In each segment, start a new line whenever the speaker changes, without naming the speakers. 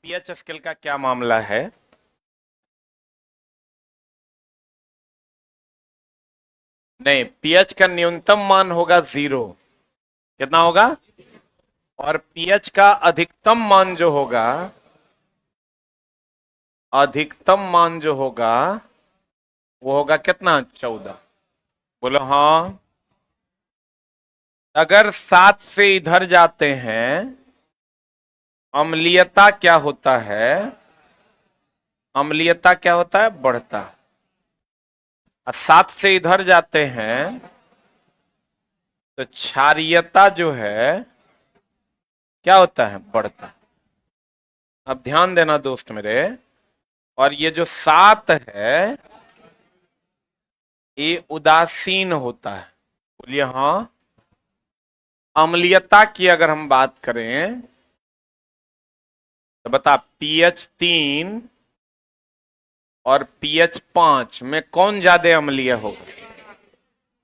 PH scale का क्या मामला है? नहीं, पीएच का न्यूनतम मान होगा 0। कितना होगा? और पीएच का अधिकतम मान जो होगा वो होगा कितना? 14। बोलो हाँ। अगर 7 से इधर जाते हैं, अम्लीयता क्या होता है? अम्लीयता क्या होता है? बढ़ता। और 7 से इधर जाते हैं तो क्षारीयता जो है क्या होता है? बढ़ता। अब ध्यान देना दोस्त मेरे, और ये जो 7 है ये उदासीन होता है। बोलिए हाँ। अम्लीयता की अगर हम बात करें तो बता, पीएच 3 और पीएच 5 में कौन ज्यादा अम्लीय होगा?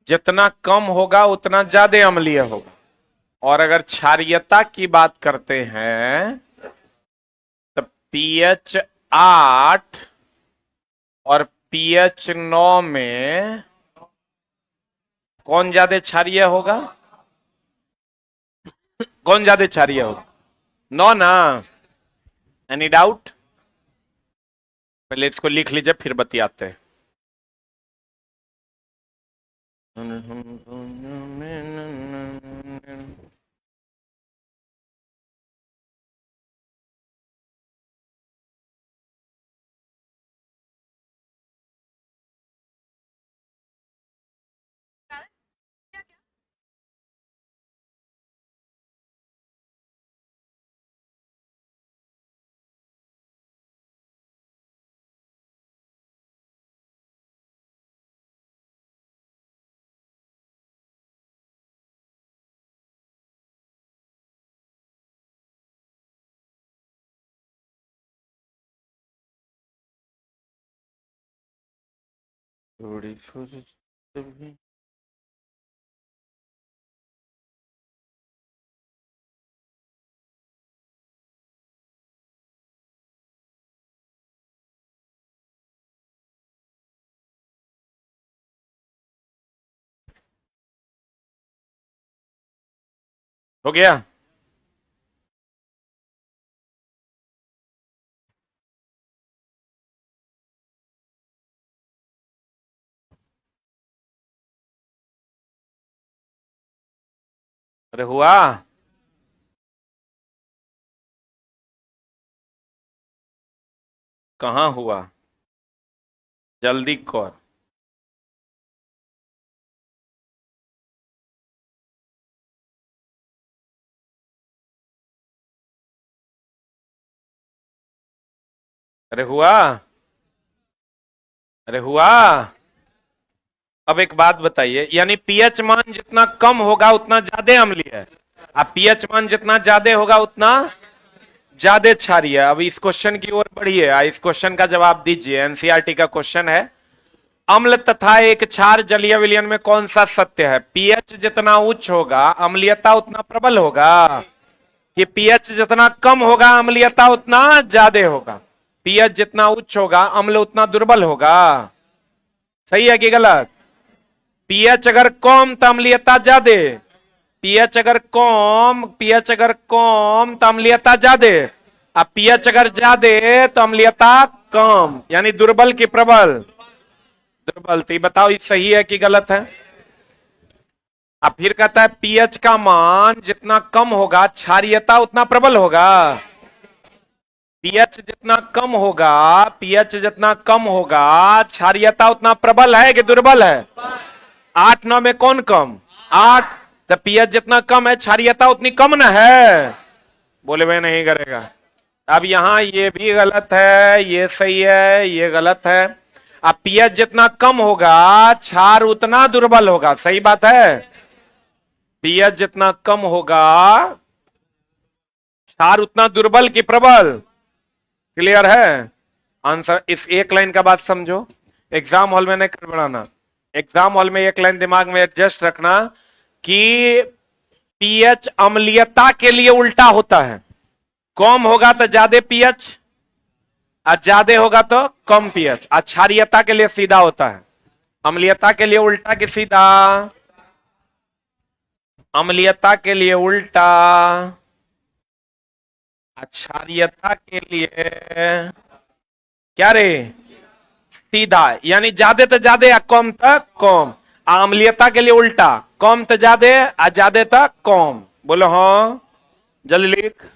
जितना कम होगा उतना ज्यादा अम्लीय होगा। और अगर क्षारीयता की बात करते हैं तो पीएच 8 और पीएच 9 में कौन ज्यादा क्षारीय होगा? कौन ज्यादा क्षारीय होगा? 9 ना? Any doubt? पहले इसको लिख लीजिए फिर बतियाते हैं। थोड़ी हो गया। अरे हुआ? कहाँ हुआ? जल्दी कर। अरे हुआ? अरे हुआ? अब एक बात बताइए, यानी पीएच मान जितना कम होगा उतना ज्यादा अम्लीय है, अब पीएच मान जितना ज्यादा होगा उतना ज्यादा क्षारीय है। अब इस क्वेश्चन की ओर बढ़िए, इस क्वेश्चन का जवाब दीजिए। एनसीईआरटी का क्वेश्चन है, अम्ल तथा एक क्षार जलीय विलयन में कौन सा सत्य है? पीएच जितना उच्च होगा अम्लीयता उतना प्रबल होगा, कि पीएच जितना कम होगा अम्लीयता उतना ज्यादा होगा? पीएच जितना उच्च होगा अम्ल उतना दुर्बल होगा। सही है कि गलत? पीएच अगर कम तो अम्लीयता ज्यादा, पीएच अगर कम तो अम्लीयता ज्यादा, अब पीएच अगर ज्यादा तो अम्लीयता कम, यानी दुर्बल की प्रबल? दुर्बल। तो बताओ ये सही है कि गलत है? अब फिर कहता है पीएच का मान जितना कम होगा क्षारीयता उतना प्रबल होगा। पीएच जितना कम होगा, पीएच जितना कम होगा क्षारीयता उतना प्रबल है कि दुर्बल है? 8 9 में कौन कम? 8। तो पीएच जितना कम है क्षारीयता उतनी कम ना है? बोले मैं नहीं करेगा। अब यहां ये भी गलत है, ये सही है, ये गलत है। अब पीएच जितना कम होगा क्षार उतना दुर्बल होगा। सही बात है? पीएच जितना कम होगा क्षार उतना दुर्बल की प्रबल? क्लियर है आंसर? इस एक लाइन का बात समझो, एग्जाम हॉल में नहीं कर बढ़ाना। एग्जाम हॉल में एक लाइन दिमाग में एडजस्ट रखना कि पीएच अम्लीयता के लिए उल्टा होता है। कम होगा तो ज्यादा पीएच, और ज्यादा होगा तो कम पीएच। और क्षारीयता के लिए सीधा होता है, अम्लीयता के लिए उल्टा कि सीधा? अम्लीयता के लिए उल्टा, क्षारीयता के लिए क्या रे? सीधा। यानी ज्यादा तो ज्यादा या कम तक कम। अम्लीयता के लिए उल्टा, कम तो ज्यादा और ज्यादा तक कम। बोलो हाँ, जल्दी लिख।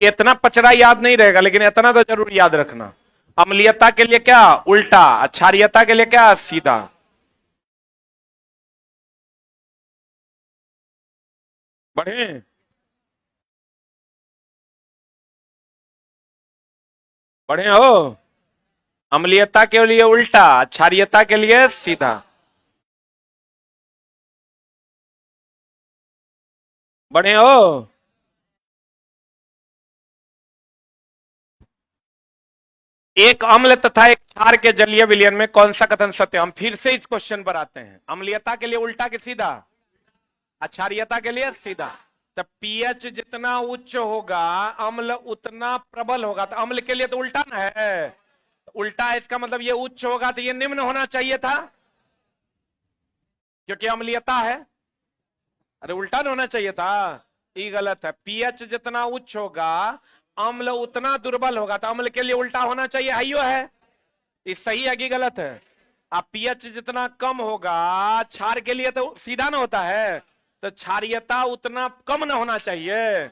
इतना पचड़ा याद नहीं रहेगा, लेकिन इतना तो जरूर याद रखना। अम्लीयता के लिए क्या? उल्टा। क्षारीयता के लिए क्या? सीधा। बढ़े? बढ़े हो? अम्लीयता के लिए उल्टा, क्षारीयता के लिए सीधा। बढ़े हो? एक अम्ल तथा एक क्षार के जलीय विलयन में कौन सा कथन सत्य? हम फिर से इस क्वेश्चन पर आते हैं। अम्लीयता के लिए उल्टा कि सीधा? क्षारीयता के लिए सीधा। तो पीएच जितना उच्च होगा अम्ल उतना प्रबल होगा। तो अम्ल के लिए तो उल्टा ना है, उल्टा है इसका मतलब ये उच्च होगा तो ये निम्न होना चाहिए था, क्योंकि अम्लीयता है। अरे उल्टा ना होना चाहिए था, ये गलत है। पीएच जितना उच्च होगा अम्ल उतना दुर्बल होगा, तो अम्ल के लिए उल्टा होना चाहिए, हाइयो है। ये सही है कि गलत है? अब पीएच जितना कम होगा, क्षार के लिए तो सीधा ना होता है, तो क्षारीयता उतना कम ना होना चाहिए।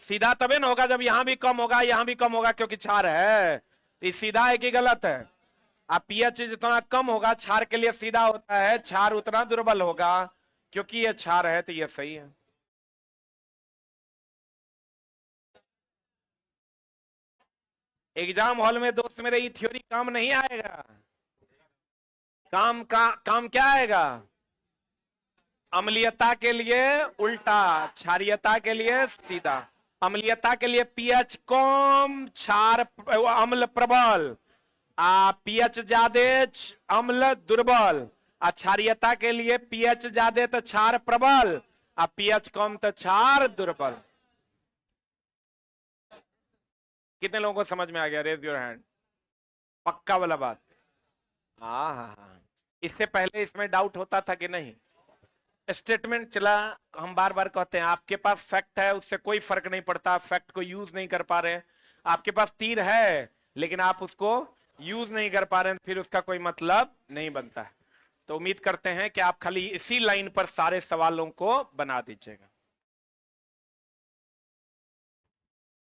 सीधा तभी ना होगा जब यहां भी कम होगा यहां भी कम होगा, क्योंकि क्षार है। ये सीधा है कि गलत है? अब पीएच जितना कम होगा क्षार के लिए सीधा होता है, क्षार उतना दुर्बल होगा, क्योंकि ये क्षार है, तो ये सही है। एग्जाम हॉल में दोस्त मेरे ये थ्योरी काम नहीं आएगा। काम क्या आएगा? अम्लीयता के लिए उल्टा, क्षारीयता के लिए सीधा। अम्लीयता के लिए पीएच कम, क्षार अम्ल प्रबल। पीएच ज्यादा, अम्ल दुर्बल। क्षारीयता के लिए पीएच ज्यादा तो क्षार प्रबल, पीएच कम तो क्षार दुर्बल। कितने लोगों को समझ में आ गया? Raise your hand. पक्का वाला बात? हाँ हाँ हाँ। इससे पहले इसमें डाउट होता था कि नहीं? स्टेटमेंट चला, हम बार बार कहते हैं आपके पास फैक्ट है, उससे कोई फर्क नहीं पड़ता, फैक्ट को यूज नहीं कर पा रहे। आपके पास तीर है लेकिन आप उसको यूज नहीं कर पा रहे हैं, फिर उसका कोई मतलब नहीं बनता है। तो उम्मीद करते हैं कि आप खाली इसी लाइन पर सारे सवालों को बना दीजिएगा।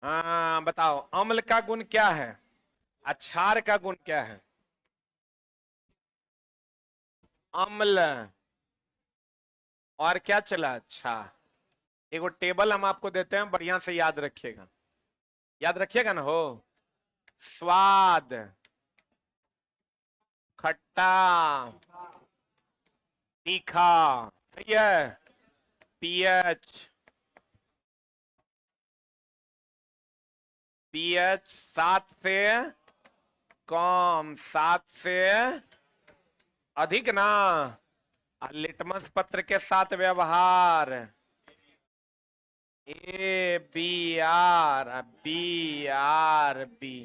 हाँ बताओ, अम्ल का गुण क्या है? क्षार का गुण क्या है? अम्ल। और क्या चला? अच्छा, एगो टेबल हम आपको देते हैं, बढ़िया से याद रखिएगा। याद रखिएगा ना हो। स्वाद, खट्टा, तीखा, सही है। पीएच, पीएच 7 से कम, 7 से अधिक ना। लिटमस पत्र के साथ व्यवहार, ABR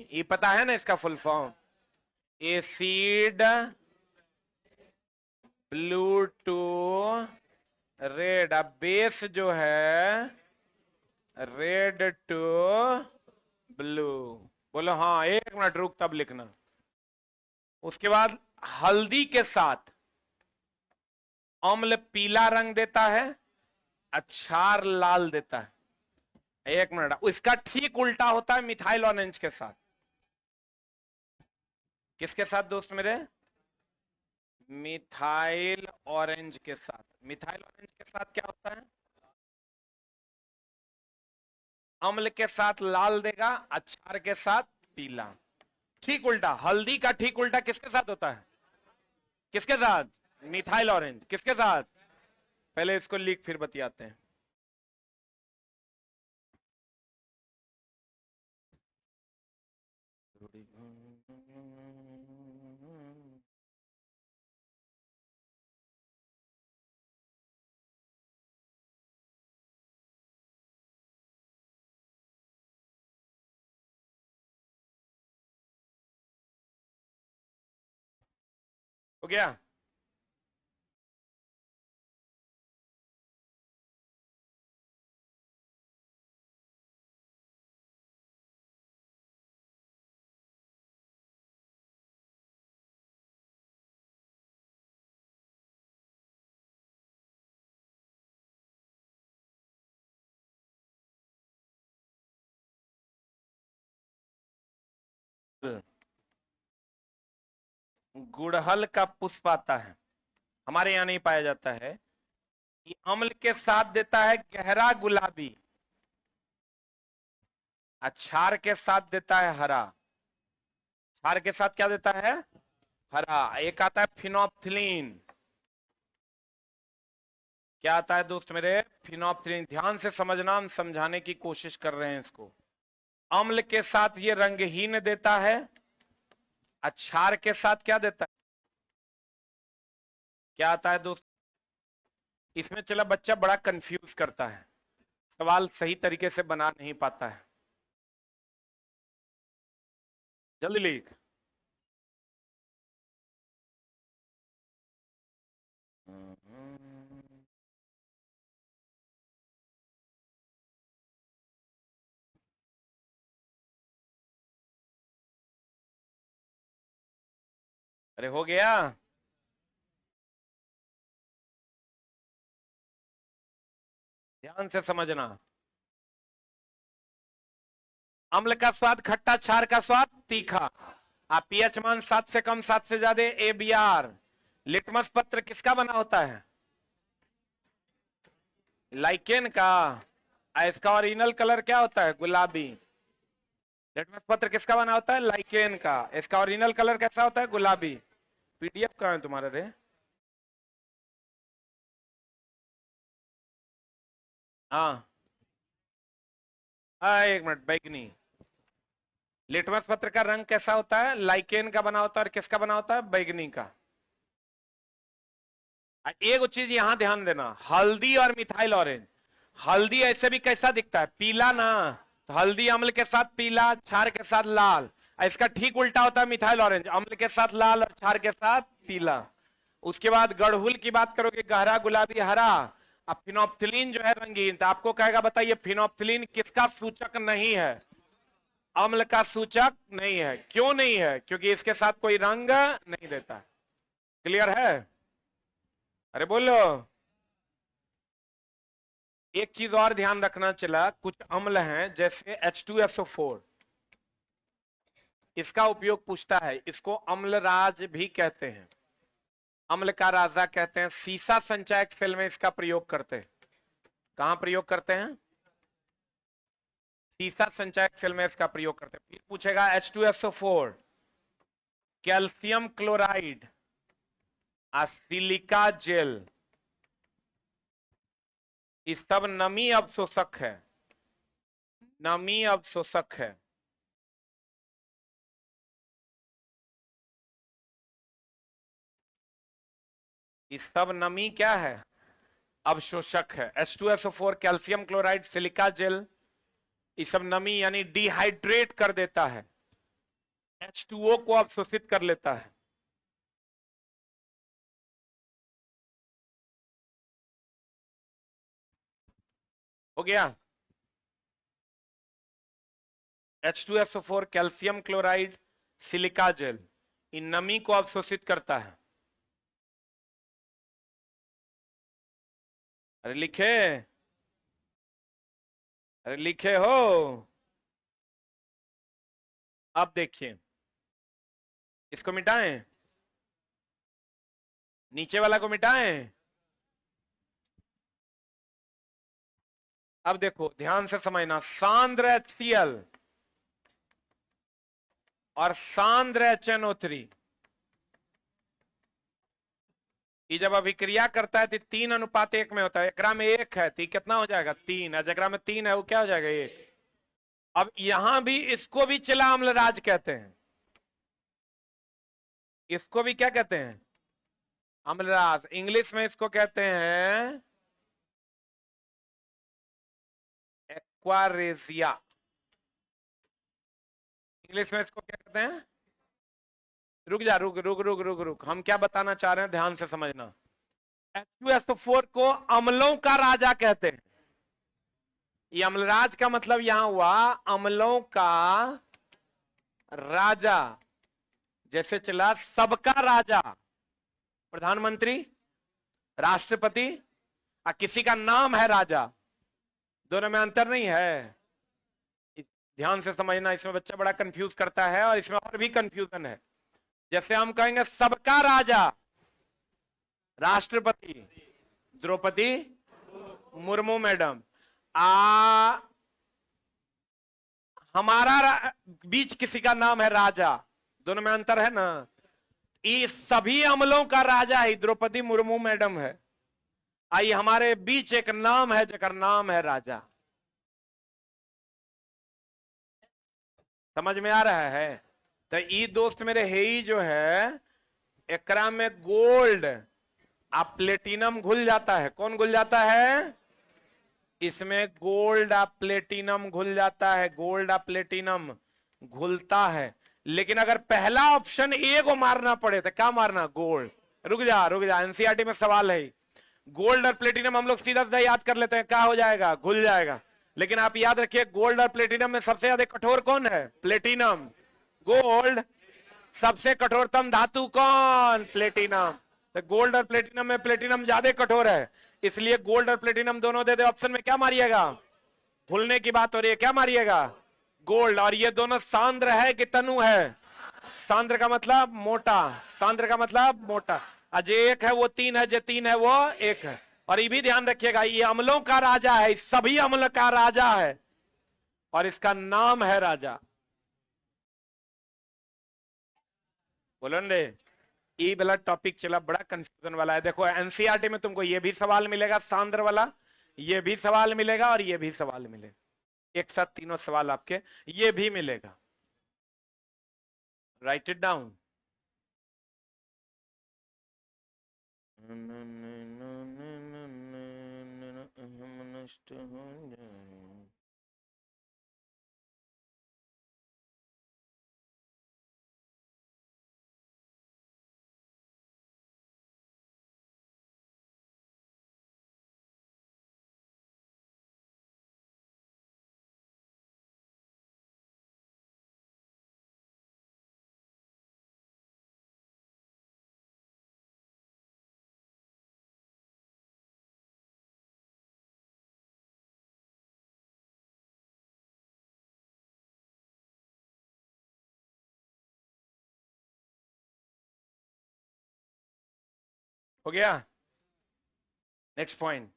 ये पता है ना इसका full form? Acid blue to red. अब बेस जो है रेड टू ब्लू। बोलो हाँ, एक मिनट रुक तब लिखना। उसके बाद हल्दी के साथ अम्ल पीला रंग देता है, क्षार लाल देता है। एक मिनट, इसका ठीक उल्टा होता है मिथाइल ऑरेंज के साथ। किसके साथ दोस्त मेरे? मिथाइल ऑरेंज के साथ। मिथाइल ऑरेंज के साथ क्या होता है? अम्ल के साथ लाल देगा, क्षार के साथ पीला। ठीक उल्टा, हल्दी का ठीक उल्टा किसके साथ होता है? किसके साथ? Methyl orange. किसके साथ? पहले इसको लिख फिर बतियाते हैं। हो गया। गुड़हल का पुष्प आता है, हमारे यहां नहीं पाया जाता है। ये अम्ल के साथ देता है गहरा गुलाबी, क्षार के साथ देता है हरा। क्षार के साथ क्या देता है? हरा। एक आता है फिनोप्थिलीन। क्या आता है दोस्त मेरे? फिनोप्थिलीन। ध्यान से समझना, हम समझाने की कोशिश कर रहे हैं इसको। अम्ल के साथ ये रंगहीन देता है, क्षार के साथ क्या देता है? क्या आता है दोस्त? इसमें चला बच्चा बड़ा कंफ्यूज करता है, सवाल सही तरीके से बना नहीं पाता है। जल्दी लिख। अरे हो गया। ध्यान से समझना। अम्ल का स्वाद खट्टा, क्षार का स्वाद तीखा। आप पीएच मान 7 से कम, 7 से ज्यादा ABR। लिटमस पत्र किसका बना होता है? लाइकेन का। इसका ओरिजिनल कलर क्या होता है? गुलाबी। लिटमस पत्र किसका बना होता है? लाइकेन का। इसका ओरिजिनल कलर कैसा होता है? गुलाबी। PDF कहां है तुम्हारा रे? हाँ हाँ, एक मिनट। बैगनी। लिटमस पत्र का रंग कैसा होता है? लाइकेन का बना होता है। और किसका बना होता है? बैगनी का। एक चीज यहां ध्यान देना, हल्दी और मिथाइल ऑरेंज। हल्दी ऐसे भी कैसा दिखता है? पीला ना। तो हल्दी अम्ल के साथ पीला, क्षार के साथ लाल। इसका ठीक उल्टा होता है मिथाइल ऑरेंज, अम्ल के साथ लाल और क्षार के साथ पीला। उसके बाद गड़हुल की बात करोगे, गहरा गुलाबी हरा। अब फिनोप्थिलीन जो है रंगीन, तो आपको कहेगा बताइए फिनोप्थिलीन किसका सूचक नहीं है? अम्ल का सूचक नहीं है। क्यों नहीं है? क्योंकि इसके साथ कोई रंग नहीं देता। क्लियर है? अरे बोलो। एक चीज और ध्यान रखना चला, कुछ अम्ल हैं जैसे H2SO4, इसका उपयोग पूछता है, इसको अम्लराज भी कहते हैं, अम्ल का राजा कहते हैं। सीसा संचयक सेल में इसका प्रयोग करते हैं। कहां प्रयोग करते हैं? सीसा संचयक सेल में इसका प्रयोग करते हैं। फिर पूछेगा H2SO4, calcium chloride, silica jail, ये सब नमी अवशोषक है। नमी अवशोषक है। ये सब नमी क्या है? अवशोषक है। H2SO4, calcium chloride, silica jail, ये सब नमी यानी डिहाइड्रेट कर देता है, H2O को अवशोषित कर लेता है। हो गया। H2SO4, calcium chloride, silica gel, इन नमी को अवशोषित करता है। अरे लिखे। अरे लिखे हो। अब देखिए, इसको मिटाएं, नीचे वाला को मिटाएं। अब देखो ध्यान से समझना, सांद्र HCl और सांद्र HNO3, ये जब अभिक्रिया करता है तो 3:1 में होता है। एकरा में 1 है तो ये कितना हो जाएगा? 3। और जगह में 3 है वो क्या हो जाएगा? 1। अब यहां भी इसको भी चिला अम्लराज कहते हैं। इसको भी क्या कहते हैं? अम्लराज। इंग्लिश में इसको कहते हैं एक्वारेजिया। इंग्लिश में इसको क्या कहते हैं? रुक जा, रुक रुक रुक रुक रुक, हम क्या बताना चाह रहे हैं ध्यान से समझना। H2SO4 को अम्लों का राजा कहते हैं। ये अम्लराज का मतलब यहां हुआ अम्लों का राजा। जैसे चला सबका राजा, प्रधानमंत्री, राष्ट्रपति, और किसी का नाम है राजा, दोनों में अंतर नहीं है। ध्यान से समझना, इसमें बच्चा बड़ा कंफ्यूज करता है और इसमें और भी कंफ्यूजन है। जैसे हम कहेंगे सबका राजा राष्ट्रपति द्रौपदी मुर्मू मैडम, हमारा बीच किसी का नाम है राजा, दोनों में अंतर है ना। ये सभी अमलों का राजा है द्रौपदी मुर्मू मैडम है। आई हमारे बीच एक नाम है जकर नाम है राजा। समझ में आ रहा है? तो ई दोस्त मेरे है ही जो है एकरा में गोल्ड आप प्लेटिनम घुल जाता है। कौन घुल जाता है? इसमें गोल्ड आप प्लेटिनम घुल जाता है, गोल्ड आप प्लेटिनम घुलता है। लेकिन अगर पहला ऑप्शन ए को मारना पड़े तो क्या मारना? गोल्ड। रुक जा रुक जा, एनसीईआरटी में सवाल है। गोल्ड और प्लेटिनम हम लोग सीधा सीधा याद कर लेते हैं, क्या हो जाएगा? घुल जाएगा। लेकिन आप याद रखिए गोल्ड और प्लेटिनम में सबसे ज्यादा कठोर कौन है? प्लेटिनम। गोल्ड। सबसे कठोरतम धातु कौन? प्लेटिनम। तो गोल्ड और प्लेटिनम में प्लेटिनम ज्यादा कठोर है, इसलिए गोल्ड और प्लेटिनम दोनों दे दे। ऑप्शन में क्या मारिएगा? घुलने की बात हो रही है, क्या मारिएगा? गोल्ड। और ये दोनों सांद्र है कि तनु है? सांद्र का मतलब मोटा, सांद्र का मतलब मोटा। आज एक है वो तीन है, जो तीन है वो एक है। और ये भी ध्यान रखिएगा ये अम्लों का राजा है, सभी अम्ल का राजा है और इसका नाम है राजा। बोलो रे, ये वाला टॉपिक चला बड़ा कंफ्यूजन वाला है। देखो एनसीईआरटी में तुमको ये भी सवाल मिलेगा सांद्र वाला, ये भी सवाल मिलेगा और ये भी सवाल मिलेगा, एक साथ तीनों सवाल आपके ये भी मिलेगा। Right it down. नष्ट हो जाए। हो गया? Next point.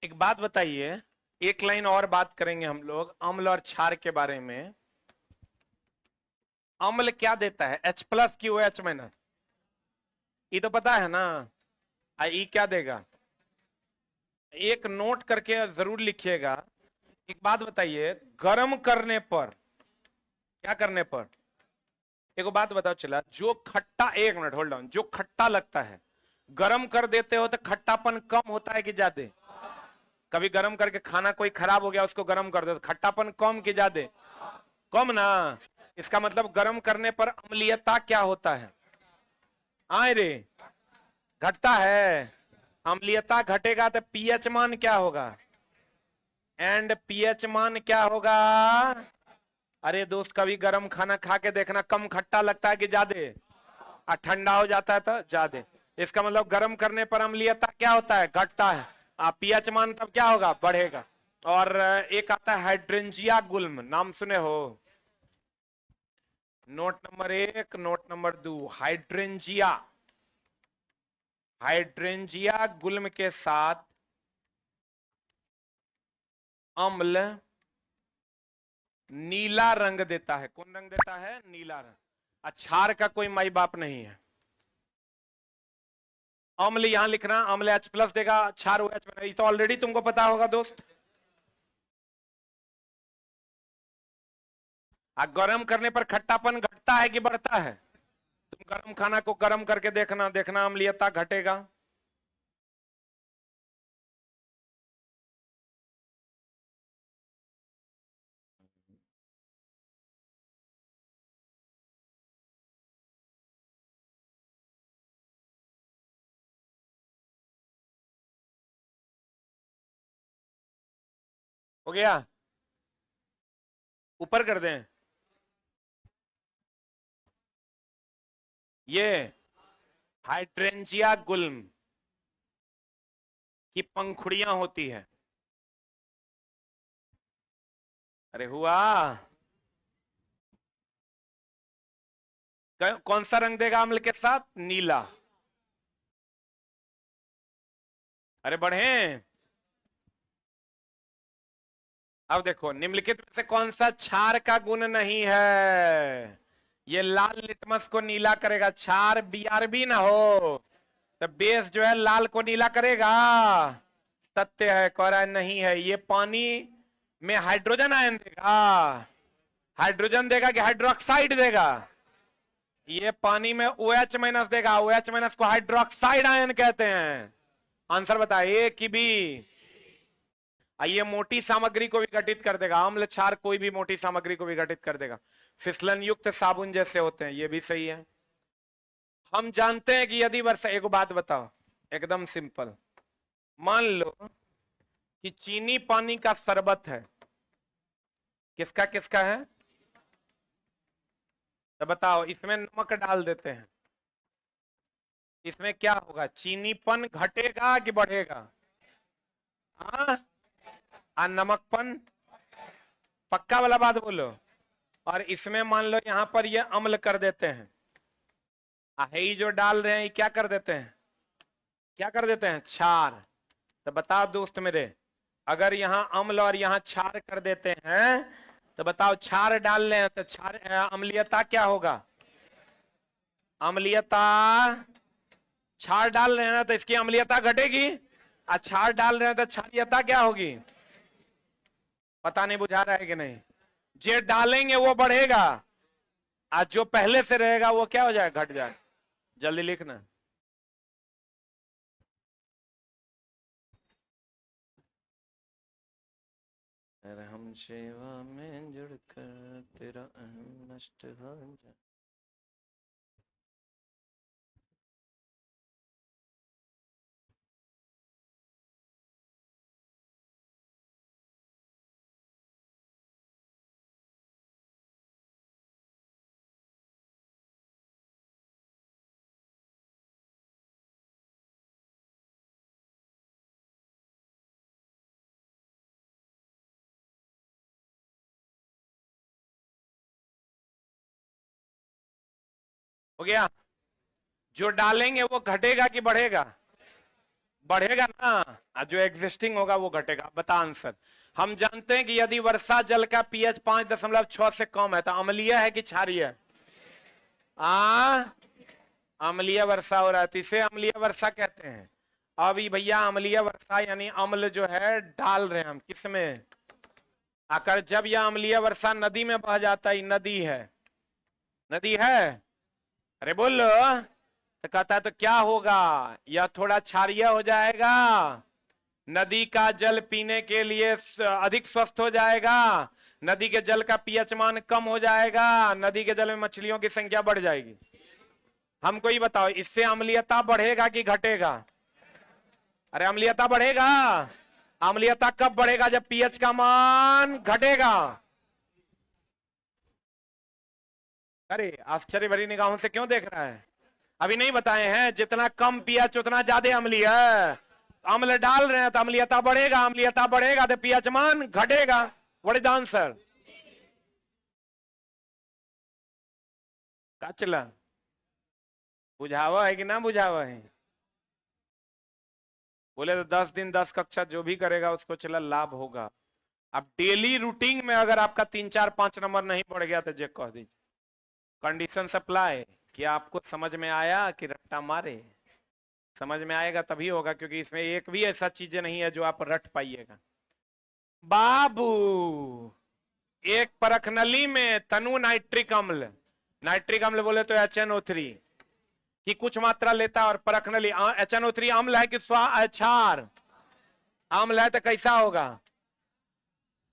एक बात बताइए, एक लाइन और बात करेंगे हम लोग अम्ल और क्षार के बारे में। अम्ल क्या देता है? H+ की OH-। ये तो पता है ना। ई क्या देगा? एक नोट करके जरूर लिखिएगा। एक बात बताइए, गर्म करने पर, क्या करने पर? एक बात बताओ चला, जो खट्टा, एक मिनट होल्ड ऑन, जो खट्टा लगता है गर्म कर देते हो तो खट्टापन कम होता है कि ज्यादा? कभी गर्म करके खाना कोई खराब हो गया उसको गर्म कर दो तो खट्टापन कम कि ज्यादा? कम ना। इसका मतलब गर्म करने पर अम्लीयता क्या होता है? आए रे, घटता है। अम्लीयता घटेगा तो पीएच मान क्या होगा? एंड पीएच मान क्या होगा? अरे दोस्त कभी गर्म खाना खा के देखना, कम खट्टा लगता है कि ज्यादा? और ठंडा हो जाता है तो ज्यादा। इसका मतलब गर्म करने पर अम्लीयता क्या होता है? घटता है। पीएच मान तब क्या होगा? बढ़ेगा। और एक आता है हाइड्रेंजिया गुल्म, नाम सुने हो? Note number 1, note number 2, hydrangea. Hydrangea गुल्म के साथ अम्ल नीला रंग देता है। कौन रंग देता है? नीला रंग। क्षार का कोई माई बाप नहीं है। अम्ल यहां लिखना, अम्ल H+ देगा, क्षार OH में। ये तो ऑलरेडी तुमको पता होगा दोस्त। गर्म करने पर खट्टापन घटता है कि बढ़ता है? तुम गर्म खाना को गर्म करके देखना, देखना अम्लीयता घटेगा। हो गया, ऊपर कर दें। ये हाइड्रेंजिया गुल्म की पंखुड़ियां होती है। अरे हुआ। कौन सा रंग देगा अम्ल के साथ? नीला। अरे बढ़े। अब देखो, निम्नलिखित में से कौन सा क्षार का गुण नहीं है? ये लाल लिटमस को नीला करेगा, क्षार बीआरबी ना हो तो बेस जो है लाल को नीला करेगा। सत्य है, कह रहा है नहीं है। ये पानी में हाइड्रोजन आयन देगा। हाइड्रोजन देगा कि हाइड्रोक्साइड देगा? ये पानी में OH माइनस देगा। OH माइनस को हाइड्रोक्साइड आयन कहते हैं। आंसर बताइए कि बी। ये मोटी सामग्री को विघटित कर देगा। अम्ल क्षार कोई भी मोटी सामग्री को विघटित कर देगा। फिसलन युक्त साबुन जैसे होते हैं, ये भी सही है। हम जानते हैं कि यदि वर्षा, एक बात बताओ एकदम सिंपल, मान लो कि चीनी पानी का शरबत है। किसका किसका है? तो बताओ, इसमें नमक डाल देते हैं, इसमें क्या होगा? चीनीपन घटेगा कि बढ़ेगा? हाँ, नमकपन। पक्का वाला बात बोलो। और इसमें मान लो यहां पर ये अम्ल कर देते हैं, ही जो डाल रहे हैं ये क्या कर देते हैं? क्या कर देते हैं? क्षार। तो बताओ दोस्त मेरे, अगर यहां अम्ल और यहां क्षार कर देते हैं तो बताओ, क्षार डाल रहे हैं तो क्षार अम्लीयता क्या होगा? अम्लीयता। क्षार डाल रहे हैं ना तो इसकी अम्लीयता घटेगी, और क्षार डाल रहे हैं तो क्षारीयता क्या होगी? पता नहीं बुझा रहा है कि नहीं? जे डालेंगे वो बढ़ेगा, आज जो पहले से रहेगा वो क्या हो जाए? घट जाए। जल्दी लिखना। अरे हम सेवा में जुड़कर तेरा अहम नष्ट हो जाए। हो गया? जो डालेंगे वो घटेगा कि बढ़ेगा? बढ़ेगा ना, और जो एग्जिस्टिंग होगा वो घटेगा। बता आंसर। हम जानते हैं कि यदि वर्षा जल का पीएच 5.6 से कम है तो अम्लीय है कि क्षारीय है? आ अम्लीय वर्षा हो रहा है तो इसे अम्लीय वर्षा कहते हैं। अब ये भैया अम्लीय वर्षा यानी अम्ल जो है डाल रहे हैं हम किसमें? आकर जब यह अम्लीय वर्षा नदी में बह जाता है, नदी है, नदी है, अरे बोलो, तो कहता है तो क्या होगा? यह थोड़ा क्षारीय हो जाएगा, नदी का जल पीने के लिए अधिक स्वस्थ हो जाएगा, नदी के जल का पीएच मान कम हो जाएगा, नदी के जल में मछलियों की संख्या बढ़ जाएगी। हमको ही बताओ, इससे अम्लीयता बढ़ेगा कि घटेगा? अरे अम्लीयता बढ़ेगा। अम्लीयता कब बढ़ेगा? जब पीएच का मान घटेगा। अरे आश्चर्य भरी निगाहों से क्यों देख रहा है? अभी नहीं बताए हैं? जितना कम पीएच उतना ज्यादा अम्लीय है। अम्ल डाल रहे हैं तो अम्लीयता बढ़ेगा, अम्लीयता बढ़ेगा तो पीएच मान घटेगा। What is the answer? का चला बुझावा है कि ना बुझावा है? बोले तो 10 दिन 10 कक्षा जो भी करेगा उसको चला लाभ होगा। अब डेली रूटीन में अगर आपका 3 4 5 नंबर नहीं बढ़ गया तो जे कह दीजिए कंडीशन सप्लाई। क्या आपको समझ में आया कि रट्टा मारे? समझ में आएगा तभी होगा, क्योंकि इसमें एक भी ऐसा चीज नहीं है जो आप रट पाइएगा। बाबू, एक परखनली में तनु नाइट्रिक अम्ल, नाइट्रिक अम्ल बोले तो HNO3 की कुछ मात्रा लेता है, और परखनली HNO3 अम्ल है कि क्षार? अम्ल है तो कैसा होगा?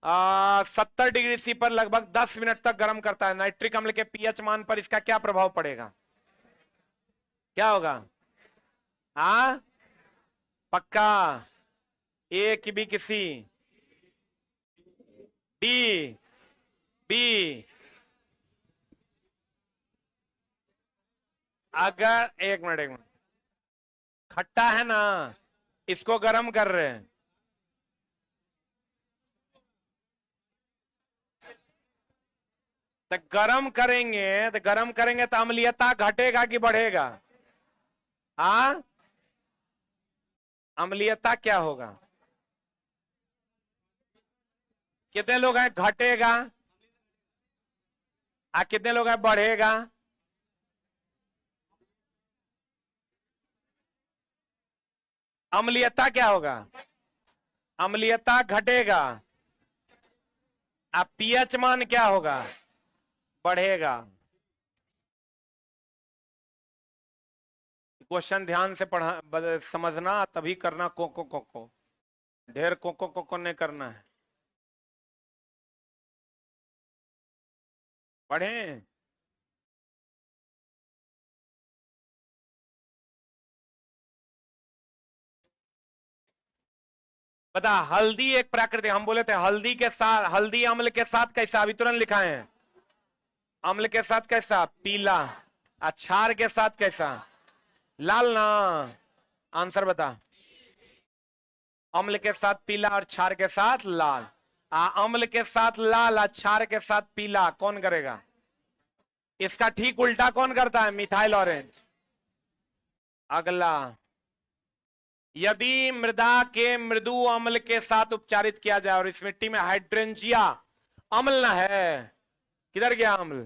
70 डिग्री C पर लगभग 10 मिनट तक गर्म करता है। नाइट्रिक अम्ल के पीएच मान पर इसका क्या प्रभाव पड़ेगा? क्या होगा? पक्का? ए की बी की सी? D, B. अगर एक मिनट, एक मिनट, खट्टा है ना, इसको गर्म कर रहे हैं, तो गर्म करेंगे तो अम्लीयता घटेगा कि बढ़ेगा? हाँ, अम्लीयता क्या होगा? कितने लोग हैं घटेगा? कितने लोग हैं बढ़ेगा? अम्लीयता क्या होगा? अम्लीयता घटेगा। अब पीएच मान क्या होगा? बढ़ेगा। क्वेश्चन ध्यान से समझना, तभी करना को ढेर को नहीं करना है। पढ़ें। बता, हल्दी एक प्राकृतिक, हम बोले थे हल्दी के साथ, हल्दी अम्ल के साथ कैसा वितरण लिखा है? अम्ल के साथ कैसा? पीला। क्षार के साथ कैसा? लाल ना। आंसर बता। अम्ल के साथ पीला और क्षार के साथ लाल। अम्ल के साथ लाल, क्षार के साथ पीला, कौन करेगा? इसका ठीक उल्टा कौन करता है? Methyl orange. अगला, यदि मृदा के मृदु अम्ल के साथ उपचारित किया जाए और इस मिट्टी में हाइड्रेंजिया अम्ल न है, किधर गया अम्ल?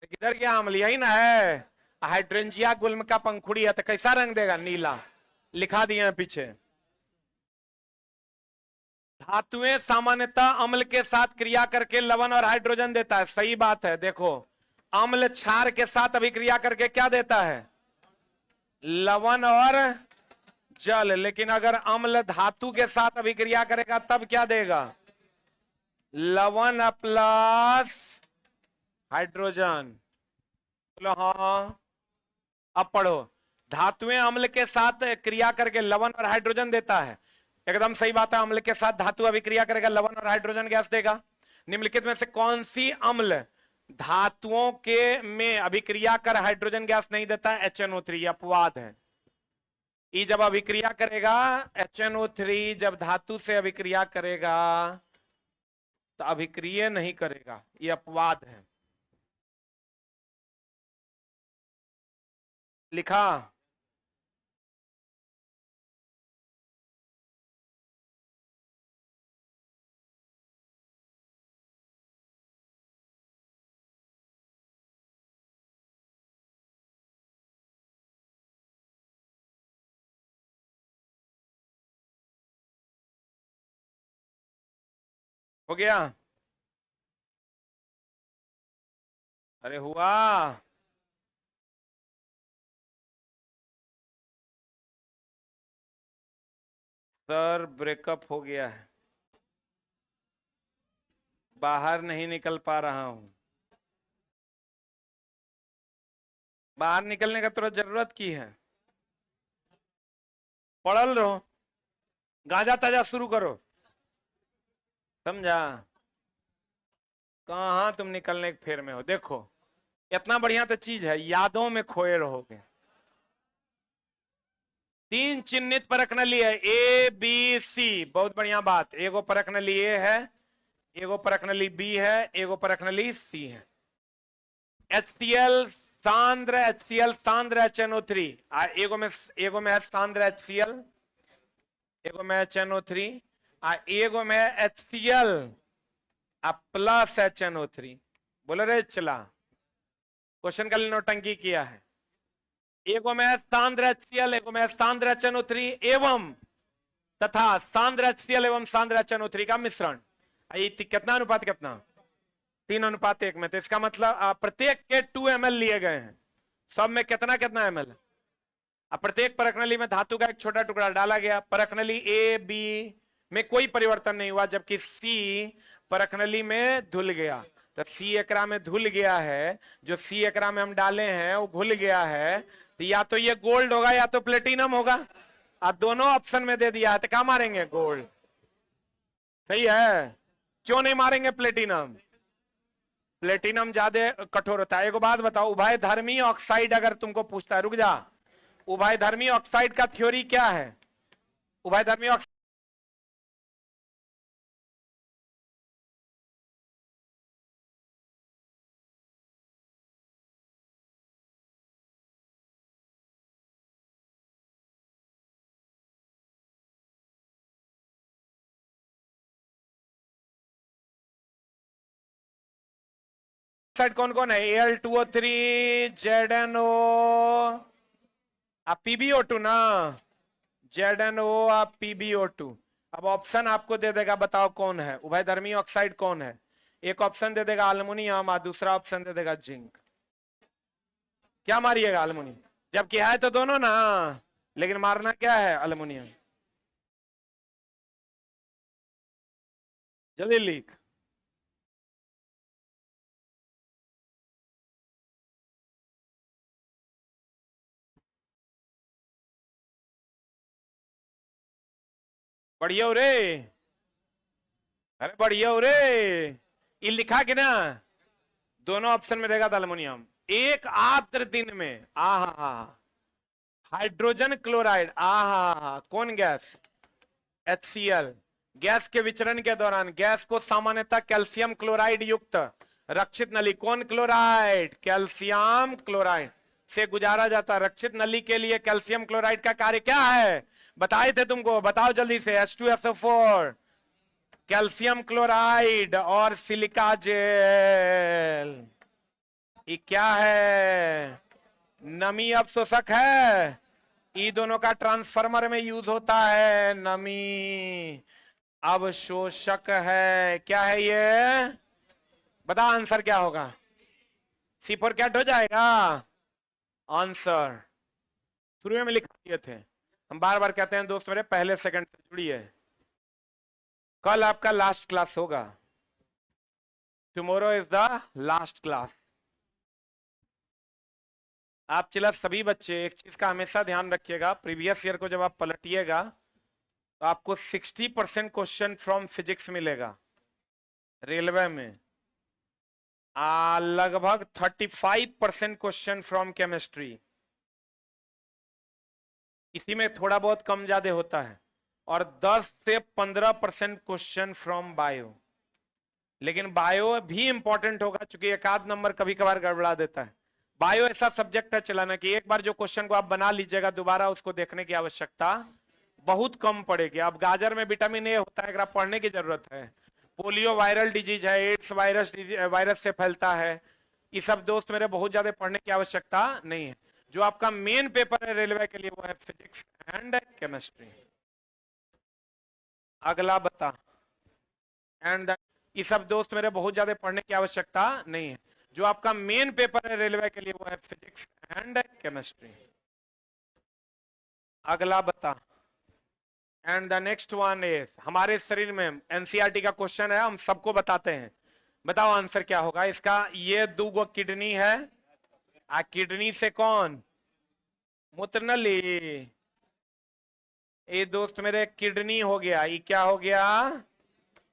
किधर गया अम्ल? यही ना है। हाइड्रेंजिया गुल्म का पंखुड़ी है, तो कैसा रंग देगा? नीला। लिखा दिए हैं पीछे। धातुएं सामान्यतः अम्ल के साथ क्रिया करके लवण और हाइड्रोजन देता है, सही बात है। देखो, अम्ल क्षार के साथ अभिक्रिया करके क्या देता है? लवण और जल। लेकिन अगर अम्ल धातु के साथ अभिक्रिया करेगा तब क्या देगा? लवण प्लस हाइड्रोजन। बोलो हाँ। अब पढ़ो, धातुएं अम्ल के साथ क्रिया करके लवण और हाइड्रोजन देता है, एकदम सही बात है। अम्ल के साथ धातु अभिक्रिया करेगा, लवण और हाइड्रोजन गैस देगा। निम्नलिखित में से कौन सी अम्ल धातुओं के में अभिक्रिया कर हाइड्रोजन गैस नहीं देता है? HNO3। अपवाद है। ई जब अभिक्रिया करेगा, HNO3 जब धातु से अभिक्रिया करेगा तो अभिक्रिया नहीं करेगा, ये अपवाद है। लिखा। हो गया? अरे हुआ। सर ब्रेकअप हो गया है, बाहर नहीं निकल पा रहा हूं। बाहर निकलने का तुरंत जरूरत की है? पढ़ल रहो, गांजा ताजा शुरू करो, समझा? कहां तुम निकलने के फेर में हो? देखो, इतना बढ़िया तो चीज है, यादों में खोए रहोगे। 3 चिन्हित परख नली है, ए बी सी। बहुत बढ़िया बात। एगो परख नली ए है, एगो परख नली बी है, एगो परख नली सी है। HCl सांद्र, HCl सांद्र HNO3। एगो में है सांद्र HCl, एगो में HNO3, एगो में HCl प्लस HNO3। बोले रे चला, क्वेश्चन का नौटंकी किया है। एगो में सांद्र HCl, एगो में सांद्र HNO3 एवं तथा सांद्र HCl एवं सांद्र HNO3 का मिश्रण। ये कितना अनुपात? कितना? 3:1 में। तो इसका मतलब प्रत्येक के 2 ml लिए गए हैं। सब में कितना कितना ml? अब प्रत्येक परखनली में धातु का एक छोटा टुकड़ा डाला गया। परखनली ए बी में कोई परिवर्तन नहीं हुआ, जबकि सी परखनली में धुल गया। तो सी एकरा में धुल गया है, जो सी एकरा में हम डाले हैं वो घुल गया है। तो या तो ये गोल्ड होगा या तो प्लेटिनम होगा। अब दोनों ऑप्शन में दे दिया है, तो क्या मारेंगे? गोल्ड। सही है। क्यों नहीं मारेंगे प्लेटिनम? प्लेटिनम ज्यादा कठोर होता है। एक बात बताओ, उभयधर्मी ऑक्साइड अगर तुमको पूछता है, रुक जा, उभयधर्मी ऑक्साइड का थ्योरी क्या है? उभयधर्मी ऑक्साइड कौन कौन है? Al2O3, ZnO, आप PbO2 ना, ZnO आप PbO2। अब ऑप्शन आपको दे देगा, बताओ कौन है उभयधर्मी ऑक्साइड, कौन है? एक ऑप्शन दे देगा अल्मुनियम और दूसरा ऑप्शन दे देगा जिंक। क्या मारिएगा? अल्मुनियम। जबकि है तो दोनों ना, लेकिन मारना क्या है? अल्मुनियम। जल्दी लिख। बढ़िया हो रे, अरे बढ़िया हो रे। ये लिखा कि ना, दोनों ऑप्शन में रहेगा अल्मुनियम। एक आर्द्र दिन में आहा, हाइड्रोजन क्लोराइड, आहा, कौन गैस? HCl। गैस के विचरण के दौरान गैस को सामान्यतः कैल्शियम क्लोराइड युक्त रक्षित नली, कौन क्लोराइड? कैल्शियम क्लोराइड से गुजारा जाता है। रक्षित नली के लिए कैल्शियम क्लोराइड का कार्य क्या है? बताए थे तुमको, बताओ जल्दी से। H2SO4, कैल्शियम क्लोराइड और सिलिका जेल। ये क्या है? नमी अवशोषक है। ये दोनों का ट्रांसफार्मर में यूज होता है। नमी अवशोषक है। क्या है ये? बता आंसर क्या होगा? C4 कैट हो जाएगा आंसर। शुरू में लिखा दिए थे, हम बार बार कहते हैं दोस्त मेरे, पहले सेकंड से जुड़िए। कल आपका लास्ट क्लास होगा। Tomorrow is the last class. आप चला सभी बच्चे एक चीज का हमेशा ध्यान रखिएगा, प्रीवियस ईयर को जब आप पलटिएगा तो आपको 60% क्वेश्चन फ्रॉम फिजिक्स मिलेगा। रेलवे में लगभग 35% क्वेश्चन फ्रॉम केमिस्ट्री। इसी में थोड़ा बहुत कम ज्यादा होता है। और 10 से 15% क्वेश्चन फ्रॉम बायो। लेकिन बायो भी इंपॉर्टेंट होगा, क्योंकि एक आध नंबर कभी कभार गड़बड़ा देता है। बायो ऐसा सब्जेक्ट है चलाना कि एक बार जो क्वेश्चन को आप बना लीजिएगा, दोबारा उसको देखने की आवश्यकता बहुत कम पड़ेगी। अब गाजर में विटामिन ए होता है, अगर आप पढ़ने की जरूरत है। पोलियो वायरल डिजीज है, एड्स वायरस से फैलता है। ये सब दोस्त मेरे बहुत ज्यादा पढ़ने की आवश्यकता नहीं है। जो आपका मेन पेपर है रेलवे के लिए वो है फिजिक्स एंड केमिस्ट्री। अगला बता। एंड ये सब दोस्त मेरे बहुत ज्यादा पढ़ने की आवश्यकता नहीं है। जो आपका मेन पेपर है रेलवे के लिए वो है फिजिक्स एंड केमिस्ट्री। अगला बता। And the next one is, हमारे शरीर में एनसीईआरटी का क्वेश्चन है, हम सबको बताते हैं। बताओ आंसर क्या होगा इसका? ये 2 किडनी है। किडनी से कौन? मूत्रनली। ये दोस्त मेरे किडनी हो गया। ये क्या हो गया?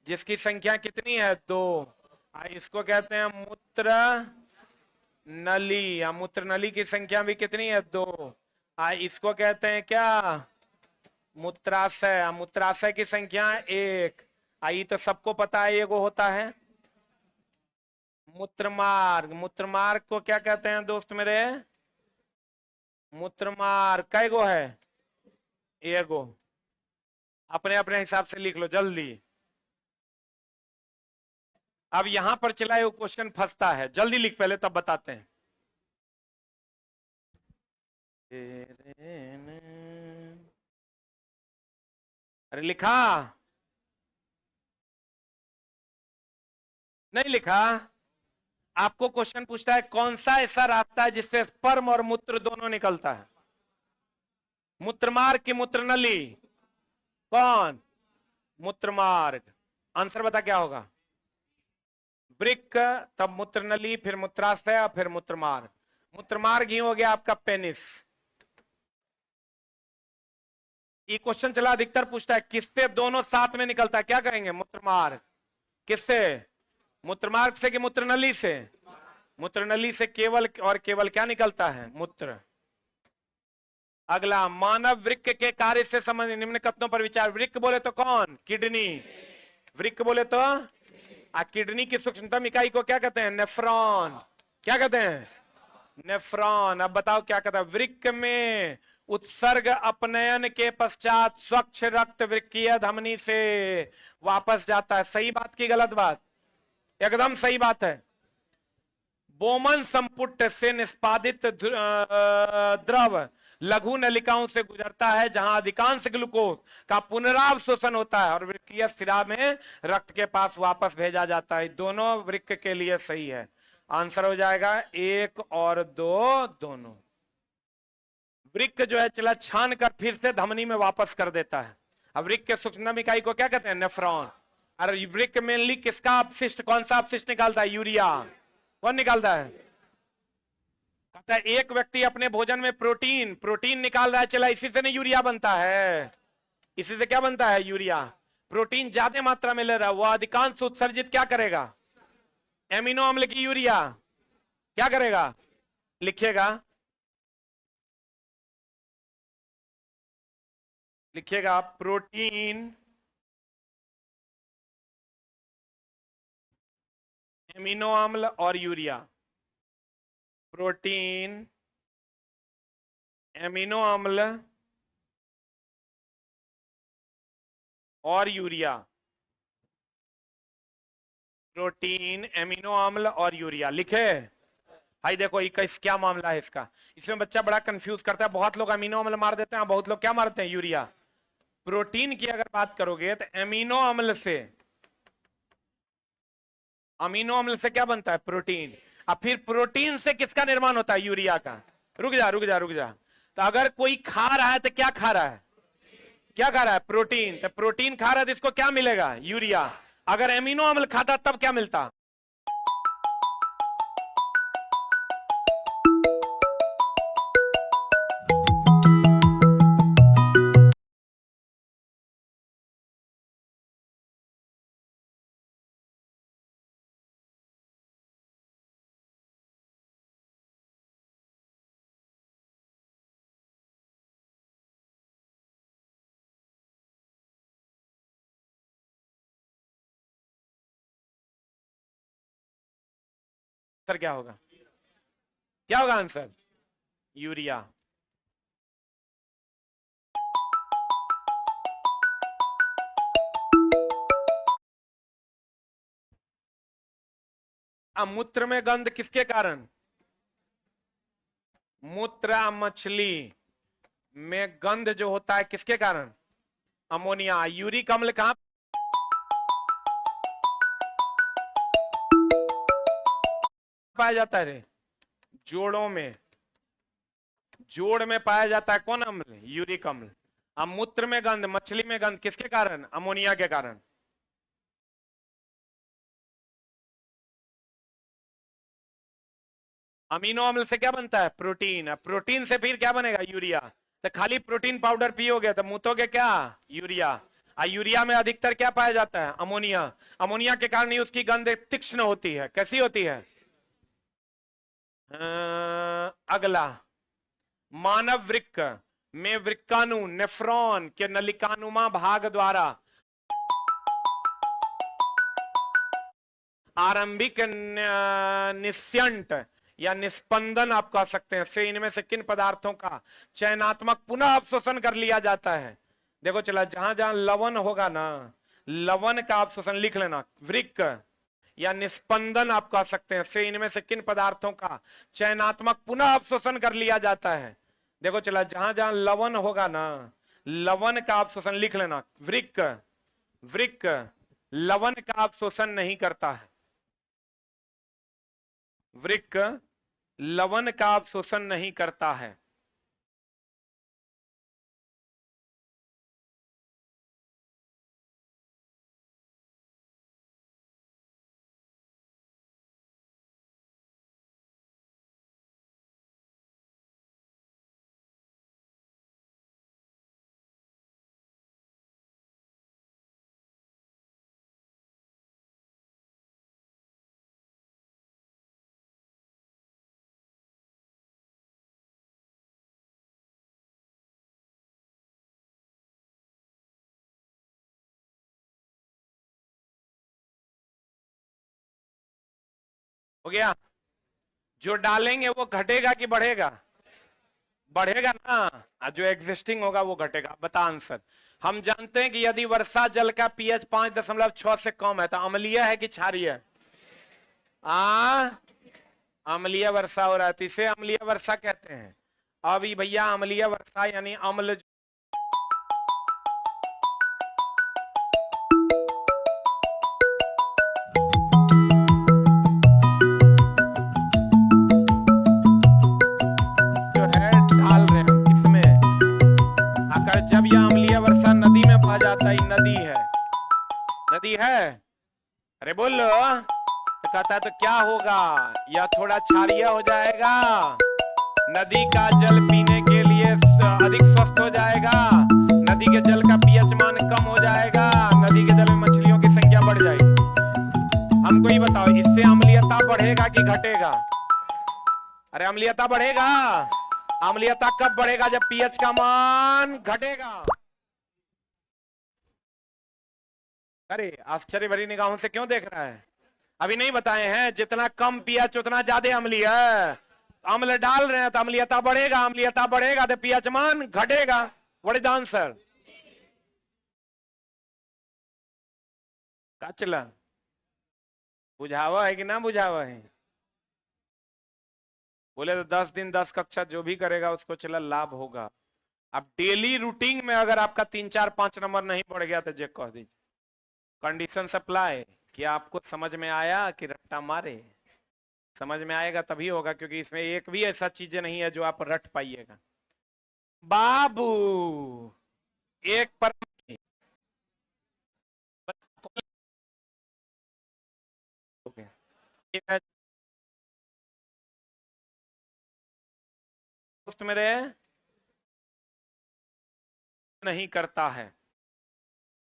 जिसकी संख्या कितनी है? 2। इसको कहते हैं मूत्र नली। मूत्र नली की संख्या भी कितनी है? 2। इसको कहते हैं क्या? मूत्राशय। मूत्राशय की संख्या 1। ये तो सबको पता है, एगो होता है मूत्रमार्ग। मूत्रमार्ग को क्या कहते हैं दोस्त मेरे? मूत्रमार्ग कई गो है? एगो। अपने अपने हिसाब से लिख लो जल्दी। अब यहां पर चलाए वो क्वेश्चन फंसता है, जल्दी लिख पहले तब बताते हैं। अरे लिखा नहीं? लिखा। आपको क्वेश्चन पूछता है कौन सा ऐसा रास्ता है जिससे स्पर्म और मूत्र दोनों निकलता है? मूत्रमार्ग की मूत्रनली? कौन? मूत्रमार्ग। आंसर बता क्या होगा? वृक्क, तब मूत्रनली, फिर मूत्राशय, फिर मूत्रमार्ग। मूत्रमार्ग ही हो गया आपका पेनिस। ये क्वेश्चन चला, अधिकतर पूछता है किससे दोनों साथ में निकलता है, क्या कहेंगे? मूत्रमार्ग। किससे? मूत्रमार्ग से कि मूत्रनली से? मूत्रनली से केवल और केवल क्या निकलता है? मूत्र। अगला, मानव वृक्क के कार्य से संबंधित निम्न कथनों पर विचार। वृक्क बोले तो कौन? किडनी। वृक्क बोले तो किडनी की सूक्ष्मतम इकाई को क्या कहते हैं? नेफ्रॉन। क्या कहते हैं? नेफ्रॉन। अब बताओ क्या कहता है? वृक्क में उत्सर्ग अपनयन के पश्चात स्वच्छ रक्त वृक्कीय धमनी से वापस जाता है। सही बात की गलत बात? एकदम सही बात है। बोमन संपुट से निष्पादित द्रव लघु नलिकाओं से गुजरता है, जहां अधिकांश ग्लूकोज का पुनरावशोषण होता है और वृक्कीय शिरा में रक्त के पास वापस भेजा जाता है। दोनों वृक्क के लिए सही है। आंसर हो जाएगा 1 और 2 दोनों। वृक्क जो है चला छान कर फिर से धमनी में वापस कर देता है। अब वृक्क के सूक्ष्म इकाई को क्या कहते हैं? नेफ्रॉन। और वृक्क मेनली किसका अपशिष्ट, कौन सा अपशिष्ट निकालता है? यूरिया। कौन निकालता है? कहता है एक व्यक्ति अपने भोजन में प्रोटीन प्रोटीन निकाल रहा है, चला इसी से नहीं यूरिया बनता है? इसी से क्या बनता है? यूरिया। प्रोटीन ज्यादा मात्रा में ले रहा है, वो अधिकांश उत्सर्जित क्या करेगा? एमिनो अम्ल की यूरिया। क्या करेगा? लिखिएगा, लिखिएगा प्रोटीन एमिनो अम्ल और यूरिया। प्रोटीन एमिनो अम्ल और यूरिया। प्रोटीन एमिनो अम्ल और यूरिया लिखे। भाई देखो इस क्या मामला है इसका, इसमें बच्चा बड़ा कंफ्यूज करता है। बहुत लोग अमीनो अम्ल मार देते हैं, बहुत लोग क्या मारते हैं? यूरिया। प्रोटीन की अगर बात करोगे तो एमिनो अम्ल से, अमीनो अम्ल से क्या बनता है? प्रोटीन। अब फिर प्रोटीन से किसका निर्माण होता है? यूरिया का। रुक जा रुक जा रुक जा। तो अगर कोई खा रहा है तो क्या खा रहा है? क्या खा रहा है? प्रोटीन। तो प्रोटीन खा रहा है तो इसको क्या मिलेगा? यूरिया। अगर एमिनो अम्ल खाता तब क्या मिलता? आंसर क्या होगा? क्या होगा आंसर? यूरिया। अब मूत्र में गंध किसके कारण? मूत्र मछली में गंध जो होता है किसके कारण? अमोनिया। यूरिक अम्ल कहां पाया जाता है रे? जोड़ों में। जोड़ में पाया जाता है कौन अम्ल? यूरिक अम्ल। अब मूत्र में गंध, मछली में गंध किसके कारण? अमोनिया के कारण। अमीनो अम्ल से क्या बनता है? प्रोटीन। प्रोटीन से फिर क्या बनेगा? यूरिया। तो खाली प्रोटीन पाउडर पियोगे तो मुंह क्या? यूरिया। यूरिया में अधिकतर क्या पाया जाता है? अमोनिया। अमोनिया के कारण ही उसकी गंध तीक्ष्ण होती है। कैसी होती है? अगला, मानव वृक्क में वृक्काणु नेफ्रॉन के नलिकानुमा भाग द्वारा आरंभिक निस्यंट या निस्पंदन आप कह सकते हैं से इनमें से किन पदार्थों का चयनात्मक पुनः अवशोषण कर लिया जाता है? देखो चला, जहां जहां लवण होगा ना, लवण का अवशोषण लिख लेना। वृक्क या निस्पंदन आप कह सकते हैं से इनमें से किन पदार्थों का चयनात्मक पुनः अवशोषण कर लिया जाता है? देखो चला, जहां जहां लवण होगा ना, लवण का अवशोषण लिख लेना। वृक्क, वृक्क लवण का अवशोषण नहीं करता है। वृक्क लवण का अवशोषण नहीं करता है। हो गया। जो डालेंगे वो घटेगा कि बढ़ेगा? बढ़ेगा ना। और जो एग्जिस्टिंग होगा वो घटेगा। बता आंसर। हम जानते हैं कि यदि वर्षा जल का पीएच 5.6 से कम है तो अम्लीय है कि क्षारीय है? आ अम्लीय वर्षा हो रहा है, तो इसे अम्लीय वर्षा कहते हैं। अब ये भैया अम्लीय वर्षा यानी अम्ल जो है डाल रहे हैं हम किसमें? आकर जब यह अम्लीय वर्षा नदी में बह जाता है, नदी है, नदी है, अरे बोलो, तो कहता है तो क्या होगा? यह थोड़ा क्षारीय हो जाएगा, नदी का जल पीने के लिए अधिक स्वस्थ हो जाएगा, नदी के जल का पीएच मान कम हो जाएगा, नदी के जल में मछलियों की संख्या बढ़ जाएगी। हमको ही बताओ, इससे अम्लीयता बढ़ेगा कि घटेगा? अरे अम्लीयता बढ़ेगा। अम्लीयता कब बढ़ेगा? जब पीएच का मान घटेगा। अरे आश्चर्य भरी निगाहों से क्यों देख रहा है? अभी नहीं बताए हैं? जितना कम पीएच उतना ज्यादा अम्लीय है। अम्ल डाल रहे हैं तो अम्लीयता बढ़ेगा, अम्लीयता बढ़ेगा तो पीएच मान घटेगा। What is the answer? का चला बुझावा है कि ना बुझावा है? बोले तो 10 दिन 10 कक्षा जो भी करेगा उसको चला लाभ होगा। अब डेली रूटीन में अगर आपका 3 4 5 नंबर नहीं बढ़ गया तो जे कह दीजिए कंडीशन सप्लाई। क्या आपको समझ में आया कि रट्टा मारे? समझ में आएगा तभी होगा, क्योंकि इसमें एक भी ऐसा चीजें नहीं है जो आप रट पाइएगा। बाबू एक पर दोस्त मेरे नहीं करता है।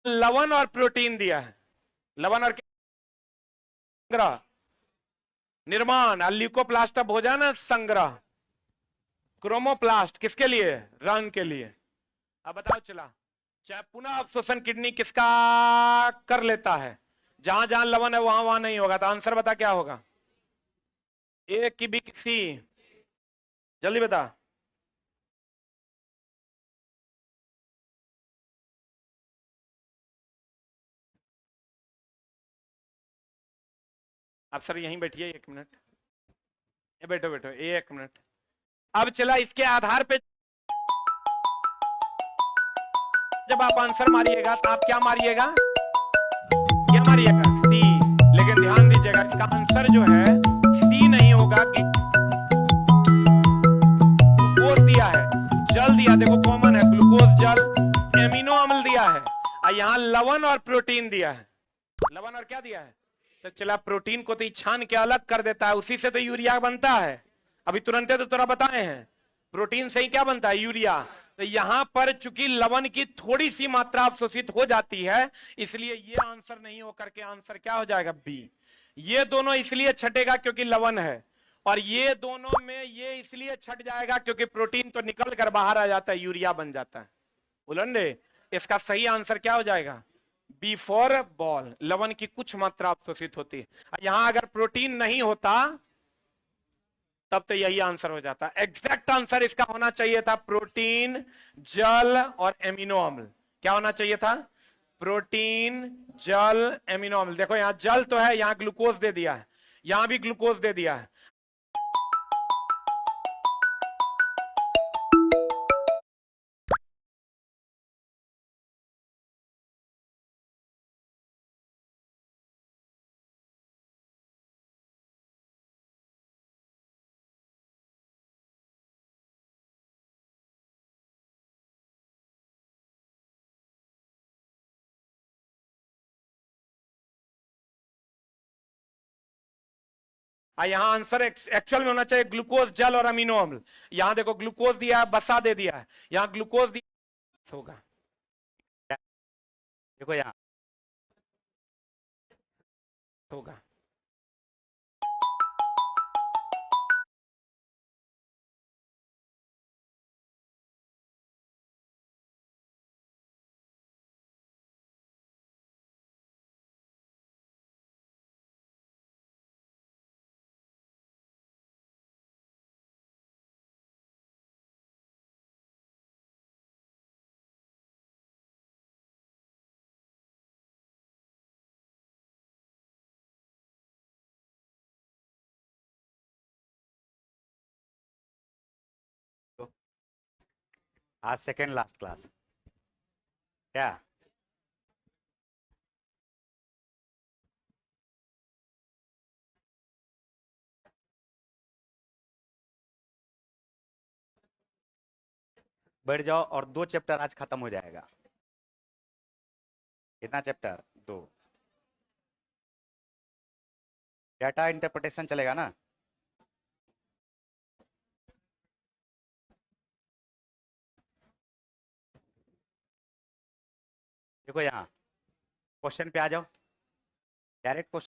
लवण और प्रोटीन दिया है। लवण और संग्रह, निर्माण, ल्यूकोप्लास्ट भोजन संग्रह, क्रोमोप्लास्ट किसके लिए? रंग के लिए। अब बताओ चला, चाहे पुनः अवशोषण किडनी किसका कर लेता है? जहां जहां लवण है वहां वहां नहीं होगा, तो आंसर बता क्या होगा? ए की बी की सी? जल्दी बता। आप सर यहीं बैठिए 1 मिनट। ये बैठो बैठो 1 मिनट। अब चला इसके आधार पे जब आप आंसर मारिएगा तो आप क्या मारिएगा? क्या मारिएगा? सी। लेकिन ध्यान दीजिएगा इसका आंसर जो है सी नहीं होगा कि ग्लूकोज दिया है, जल दिया, देखो कॉमन है ग्लूकोज जल, एमिनो अम्ल दिया है, और यहां लवण और प्रोटीन दिया है। लवण और क्या दिया है? तो चला प्रोटीन को तो छान के अलग कर देता है, उसी से तो यूरिया बनता है। अभी तुरंत तो तोरा बताए हैं प्रोटीन से ही क्या बनता है? यूरिया। तो यहां पर चूंकि लवण की थोड़ी सी मात्रा अवशोषित हो जाती है, इसलिए ये आंसर नहीं होकर के आंसर क्या हो जाएगा? बी। ये दोनों इसलिए छटेगा क्योंकि लवण है, और ये दोनों में ये इसलिए छट जाएगा क्योंकि प्रोटीन तो निकल कर बाहर आ जाता है, यूरिया बन जाता है। उलंडे, इसका सही आंसर क्या हो जाएगा? B for ball. लवण की कुछ मात्रा अवशोषित होती है। यहां अगर प्रोटीन नहीं होता तब तो यही आंसर हो जाता। एग्जैक्ट आंसर इसका होना चाहिए था प्रोटीन, जल और एमिनो अम्ल। क्या होना चाहिए था? प्रोटीन, जल, एमिनो अम्ल। देखो यहां जल तो है, यहां ग्लूकोज दे दिया है, यहां भी ग्लूकोज दे दिया है। यहां आंसर एक्चुअल में होना चाहिए ग्लूकोज, जल और अमीनो अम्ल। यहां देखो ग्लूकोज दिया है, बसा दे दिया है, यहां ग्लूकोज दिया होगा। देखो यहां होगा।
आज सेकेंड लास्ट क्लास क्या? बैठ जाओ और 2 चैप्टर आज खत्म हो जाएगा। कितना चैप्टर? 2। डाटा इंटरप्रिटेशन चलेगा ना? देखो यहाँ क्वेश्चन पे आ जाओ, डायरेक्ट क्वेश्चन